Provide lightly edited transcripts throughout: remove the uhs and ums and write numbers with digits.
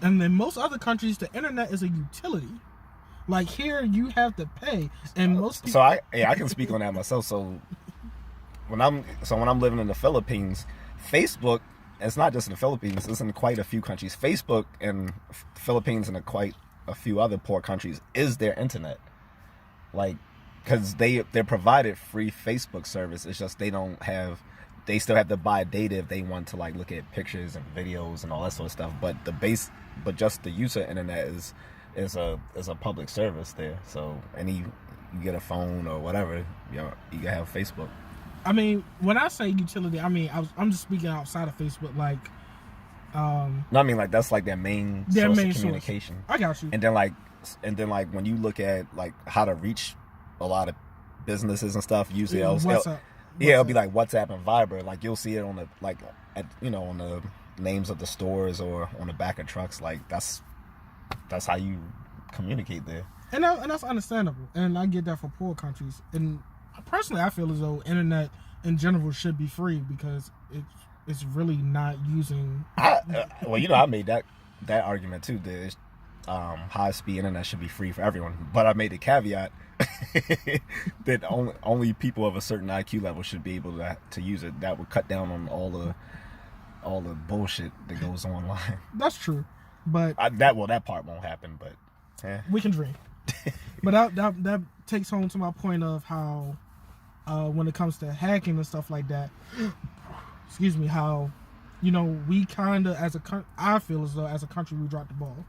And in most other countries, the internet is a utility. Like here, you have to pay, and most people. So I can speak on that myself. So when I'm living in the Philippines, Facebook. It's not just in the Philippines. It's in quite a few countries. Facebook in the Philippines and quite a few other poor countries is their internet. Like, because they're provided free Facebook service. It's just they still have to buy data if they want to like look at pictures and videos and all that sort of stuff. But just the use of internet is a public service there. So you get a phone or whatever, you can have Facebook. I mean, when I say utility, I mean I'm just speaking outside of Facebook, like. No, I mean like that's like their main source of communication. I got you. And then like when you look at like how to reach a lot of businesses and stuff, usually it'll be like WhatsApp and Viber. Like you'll see it on the on the names of the stores or on the back of trucks. Like that's how you communicate there. And that's understandable. And I get that for poor countries. And personally, I feel as though internet in general should be free because it's really not using. I made that argument too. That high-speed internet should be free for everyone. But I made a caveat that only people of a certain IQ level should be able to use it. That would cut down on all the bullshit that goes online. That's true, but that part won't happen. But we can dream. But that takes home to my point of how when it comes to hacking and stuff like that, excuse me, how we kind of I feel as though as a country we dropped the ball.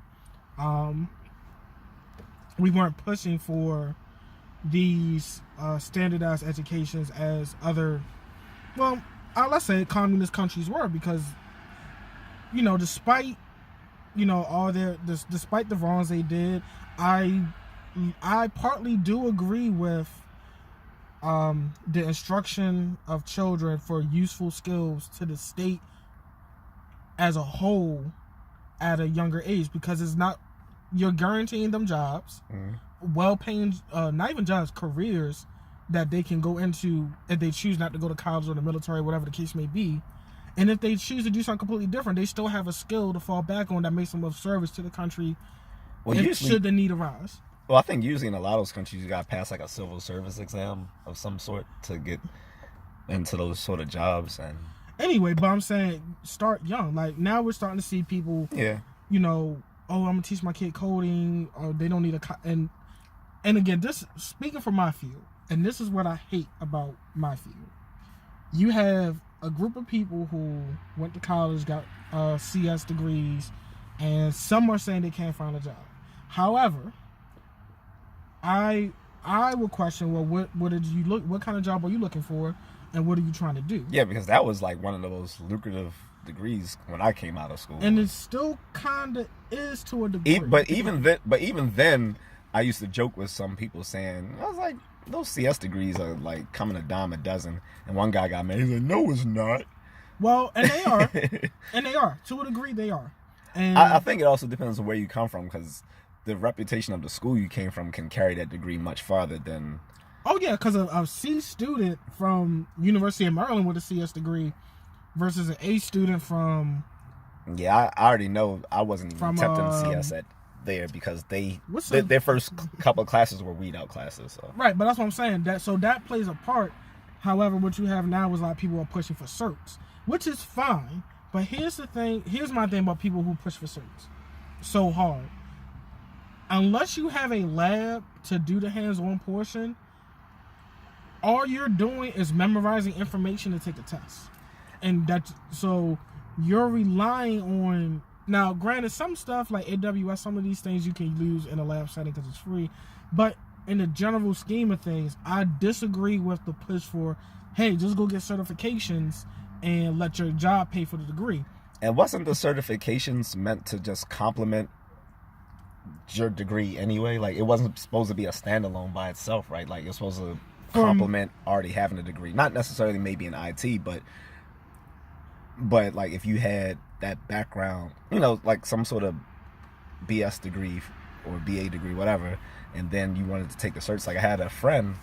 We weren't pushing for these standardized educations as other, let's say communist countries were, because despite despite the wrongs they did, I partly do agree with the instruction of children for useful skills to the state as a whole at a younger age, because you're guaranteeing them jobs, well-paying, not even jobs, careers that they can go into if they choose not to go to college or the military, whatever the case may be. And if they choose to do something completely different, they still have a skill to fall back on that makes them of service to the country should the need arise. Well, I think usually in a lot of those countries, you got to pass like a civil service exam of some sort to get into those sort of jobs. And anyway, but I'm saying start young. Like now we're starting to see people, I'm going to teach my kid coding, or they don't need and again, this speaking for my field, and this is what I hate about my field. You have a group of people who went to college, got CS degrees, and some are saying they can't find a job. However, I will question, well, what kind of job are you looking for, and what are you trying to do? Yeah, because that was like one of the most lucrative degrees when I came out of school. And it still kind of is to a degree. But even then, I used to joke with some people saying, I was like, those CS degrees are like coming a dime a dozen. And one guy got mad. He's like, no, it's not. Well, and they are. And they are. To a degree, they are. And I think it also depends on where you come from, because the reputation of the school you came from can carry that degree much farther than... Oh, yeah, because a C student from University of Maryland with a CS degree versus an A student from... Yeah, I already know I wasn't even attempting CS at there, because their first couple of classes were weed out classes. So. Right, but that's what I'm saying. That plays a part. However, what you have now is a lot of people are pushing for certs, which is fine. But here's the thing. Here's my thing about people who push for certs so hard. Unless you have a lab to do the hands-on portion, all you're doing is memorizing information to take a test. And so you're relying on... Now, granted, some stuff like AWS, some of these things you can use in a lab setting because it's free. But in the general scheme of things, I disagree with the push for, hey, just go get certifications and let your job pay for the degree. And wasn't the certifications meant to just complement your degree anyway? Like, it wasn't supposed to be a standalone by itself, right? Like, it's supposed to complement already having a degree. Not necessarily maybe in IT, but like if you had that background, like some sort of BS degree or BA degree, whatever, and then you wanted to take the certs. Like I had a friend,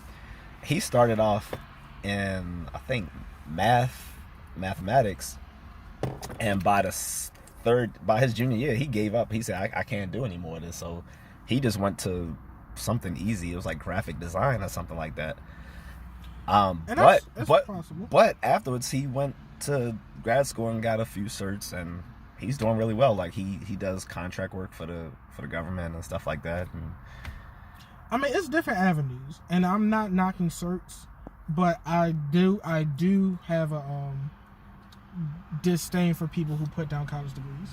he started off in, I think, mathematics, and by the his junior year, he gave up. He said, I can't do any more of this. So he just went to something easy. It was like graphic design or something like that. That's possible. But afterwards, he went to grad school and got a few certs, and he's doing really well. Like he does contract work for the government and stuff like that. And I mean, it's different avenues, and I'm not knocking certs, but I do have a disdain for people who put down college degrees.